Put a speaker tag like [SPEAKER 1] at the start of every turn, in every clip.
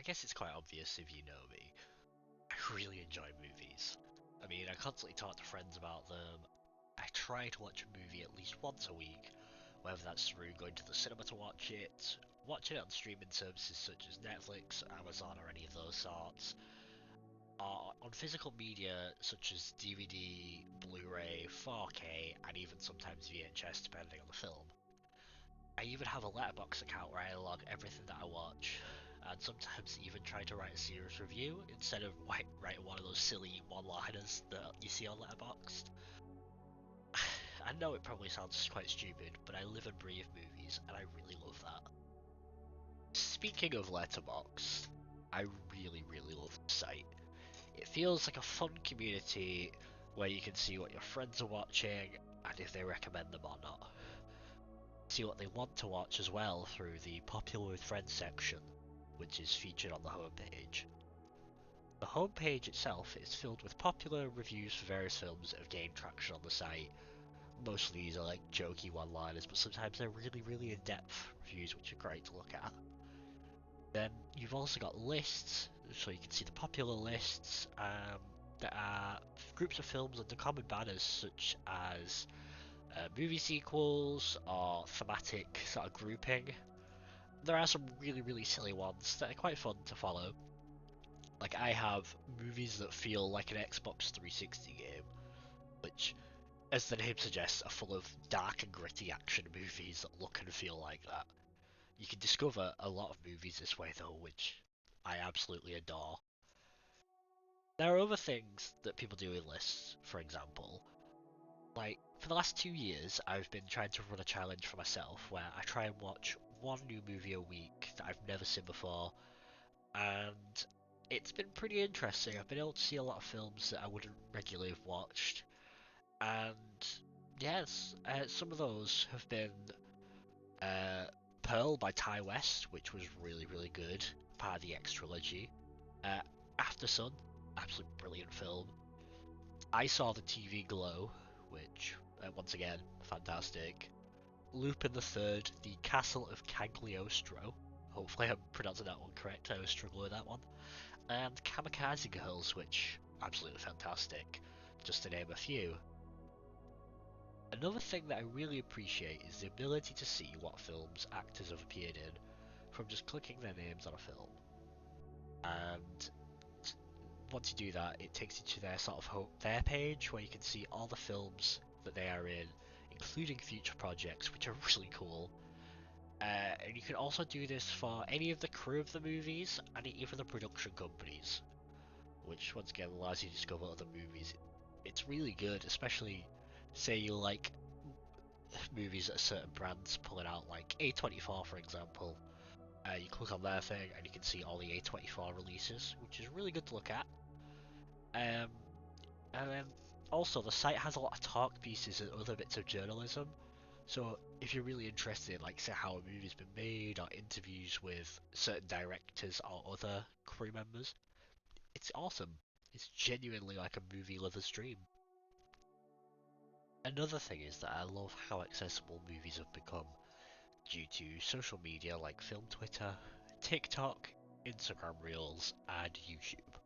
[SPEAKER 1] guess it's quite obvious if you know me. I really enjoy movies. I mean, I constantly talk to friends about them. I try to watch a movie at least once a week, whether that's through going to the cinema to watch it, watching it on streaming services such as Netflix, Amazon, or any of those sorts, or on physical media such as DVD, Blu-ray, 4K, and even sometimes VHS depending on the film. I even have a Letterboxd account where I log everything that I watch, and sometimes even try to write a serious review instead of writing one of those silly one-liners that you see on Letterboxd. I know it probably sounds quite stupid, but I live and breathe movies, and I really love that. Speaking of Letterboxd, I really love the site. It feels like a fun community where you can see what your friends are watching and if they recommend them or not. See what they want to watch as well through the Popular with Friends section, which is featured on the homepage. The homepage itself is filled with popular reviews for various films that have gained traction on the site. Most of these are like jokey one-liners, but sometimes they're really in-depth reviews which are great to look at. Then you've also got lists, so you can see the popular lists that are groups of films under common banners such as movie sequels or thematic sort of grouping. There are some really silly ones that are quite fun to follow. Like I have movies that feel like an Xbox 360 game, which, as the name suggests, are full of dark and gritty action movies that look and feel like that. You can discover a lot of movies this way though, which I absolutely adore. There are other things that people do in lists, for example. Like, for the last 2 years, I've been trying to run a challenge for myself where I try and watch one new movie a week that I've never seen before, and it's been pretty interesting. I've been able to see a lot of films that I wouldn't regularly have watched, and yes, some of those have been uh, Pearl by Ty West, which was really good, part of the X trilogy. Uh, After Sun, absolutely brilliant film. I saw the TV Glow, which, once again, fantastic. Lupin the Third, The Castle of Cagliostro. Hopefully I'm pronouncing that one correct, I was struggling with that one. And Kamikaze Girls, which, absolutely fantastic, just to name a few. Another thing that I really appreciate is the ability to see what films actors have appeared in from just clicking their names on a film. And once you do that, it takes you to their sort of their page where you can see all the films that they are in, including future projects, which are really cool. And you can also do this for any of the crew of the movies and even the production companies, which once again allows you to discover other movies. It's really good, especially say you like movies that certain brands pulling out, like A24 for example. You click on their thing and you can see all the A24 releases, which is really good to look at. Um, and then also the site has a lot of talk pieces and other bits of journalism. So if you're really interested in, like, say how a movie's been made or interviews with certain directors or other crew members, it's awesome. It's genuinely like a movie lover's dream. Another thing is that I love how accessible movies have become due to social media like film Twitter, TikTok, Instagram Reels, and YouTube,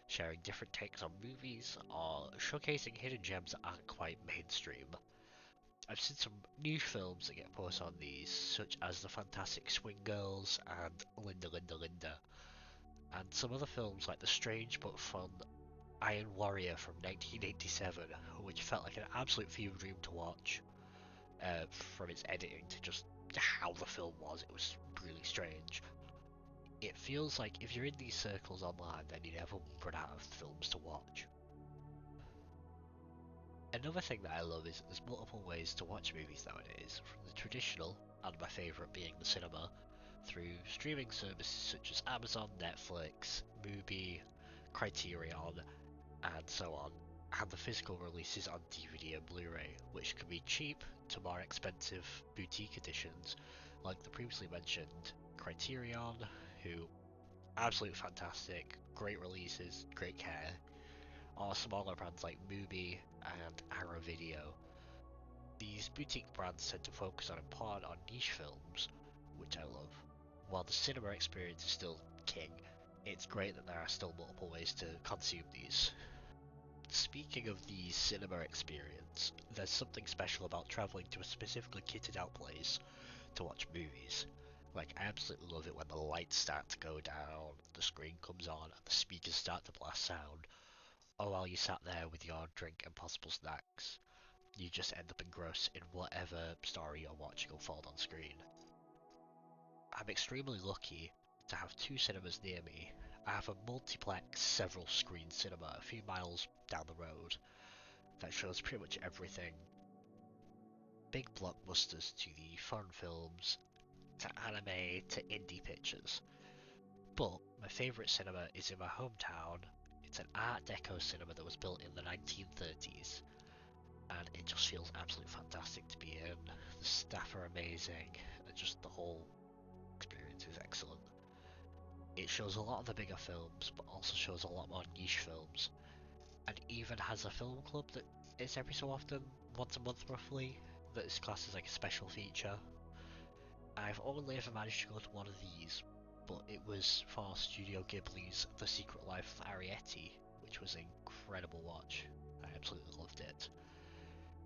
[SPEAKER 1] sharing different takes on movies or showcasing hidden gems that aren't quite mainstream. I've seen some niche films that get posted on these, such as The Fantastic Swing Girls and Linda, and some other films like the strange but fun Iron Warrior from 1987, which felt like an absolute fever dream to watch, from its editing to just how the film was. It was really strange. It feels like if you're in these circles online, then you never run out of films to watch. Another thing that I love is that there's multiple ways to watch movies nowadays, from the traditional, and my favourite being the cinema, through streaming services such as Amazon, Netflix, Mubi, Criterion, and so on, and the physical releases on DVD and Blu-ray, which can be cheap to more expensive boutique editions, like the previously mentioned Criterion, who absolutely fantastic, great releases, great care, or smaller brands like Mubi and Arrow Video. These boutique brands tend to focus on important or niche films, which I love, while the cinema experience is still king. it's great that there are still multiple ways to consume these. Speaking of the cinema experience, there's something special about travelling to a specifically kitted out place to watch movies. Like, I absolutely love it when the lights start to go down, the screen comes on, and the speakers start to blast sound, or while you sat there with your drink and possible snacks, you just end up engrossed in whatever story you're watching unfold on screen. I'm extremely lucky to have two cinemas near me. I have a multiplex several screen cinema a few miles down the road that shows pretty much everything. Big blockbusters to the fun films, to anime, to indie pictures. But my favourite cinema is in my hometown. It's an Art Deco cinema that was built in the 1930s, and it just feels absolutely fantastic to be in. The staff are amazing, and just the whole experience is excellent. It shows a lot of the bigger films, but also shows a lot more niche films, and even has a film club that is every so often, once a month roughly, that is classed as like a special feature. I've only ever managed to go to one of these, but it was for Studio Ghibli's The Secret Life of Arrietty, which was an incredible watch. I absolutely loved it.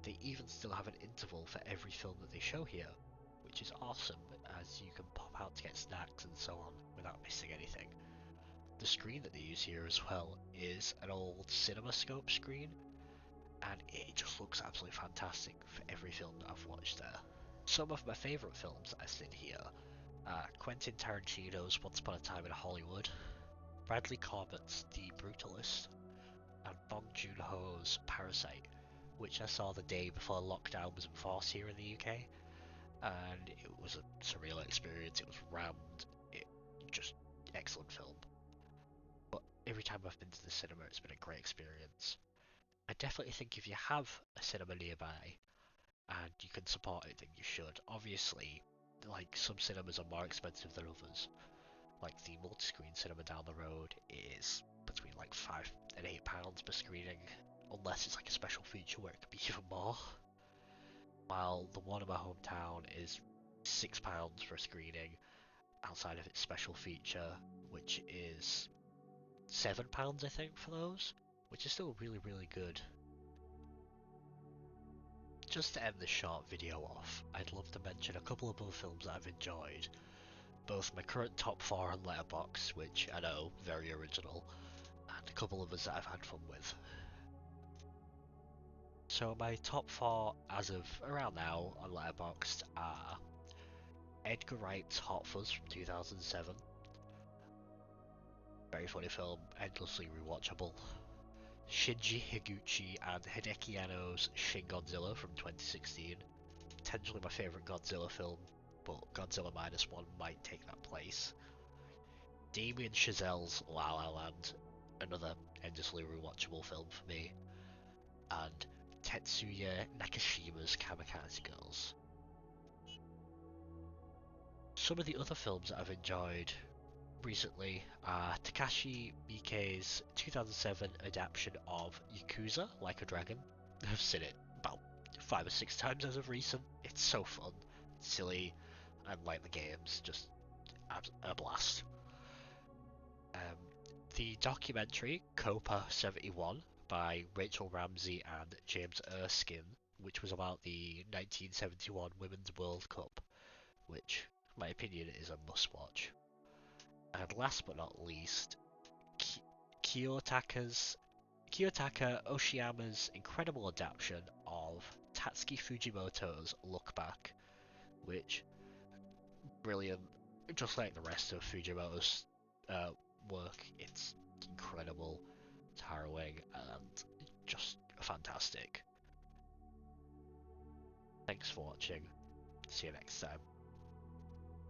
[SPEAKER 1] They even still have an interval for every film that they show here, which is awesome, as you can pop out to get snacks and so on without missing anything. The screen that they use here as well is an old CinemaScope screen, and it just looks absolutely fantastic for every film that I've watched there. Some of my favourite films that I've seen here are Quentin Tarantino's Once Upon a Time in Hollywood, Bradley Corbett's The Brutalist, and Bong Joon-ho's Parasite, which I saw the day before lockdown was enforced here in the UK, and it was a surreal experience. It was rammed, just excellent film. But every time I've been to the cinema, it's been a great experience. I definitely think if you have a cinema nearby and you can support it, then you should. Obviously, like, some cinemas are more expensive than others. Like the multi-screen cinema down the road is between like £5 and £8 per screening, unless it's like a special feature where it could be even more. While the one in my hometown is £6 for a screening outside of its special feature, which is £7 I think for those, which is still really, really good. Just to end this short video off, I'd love to mention a couple of other films that I've enjoyed. Both my current top 4 on Letterboxd, which I know, very original, and a couple others that I've had fun with. So my top 4 as of around now on Letterboxd are Edgar Wright's Hot Fuzz from 2007. Very funny film, endlessly rewatchable. Shinji Higuchi and Hideki Anno's Shin Godzilla from 2016. Potentially my favourite Godzilla film, but Godzilla Minus One might take that place. Damien Chazelle's La La Land, another endlessly rewatchable film for me. And Tetsuya Nakashima's Kamikaze Girls. Some of the other films that I've enjoyed recently are Takashi Miike's 2007 adaptation of Yakuza Like a Dragon. I've seen it about 5 or 6 times as of recent. It's so fun, silly, and like the games, just a blast. The documentary Copa 71 by Rachel Ramsey and James Erskine, which was about the 1971 Women's World Cup, which, in my opinion, is a must-watch. And last but not least, Kiyotaka Oshiyama's incredible adaptation of Tatsuki Fujimoto's Look Back, which, brilliant, just like the rest of Fujimoto's work. It's incredible, it's harrowing, and just fantastic. Thanks for watching. See you next time.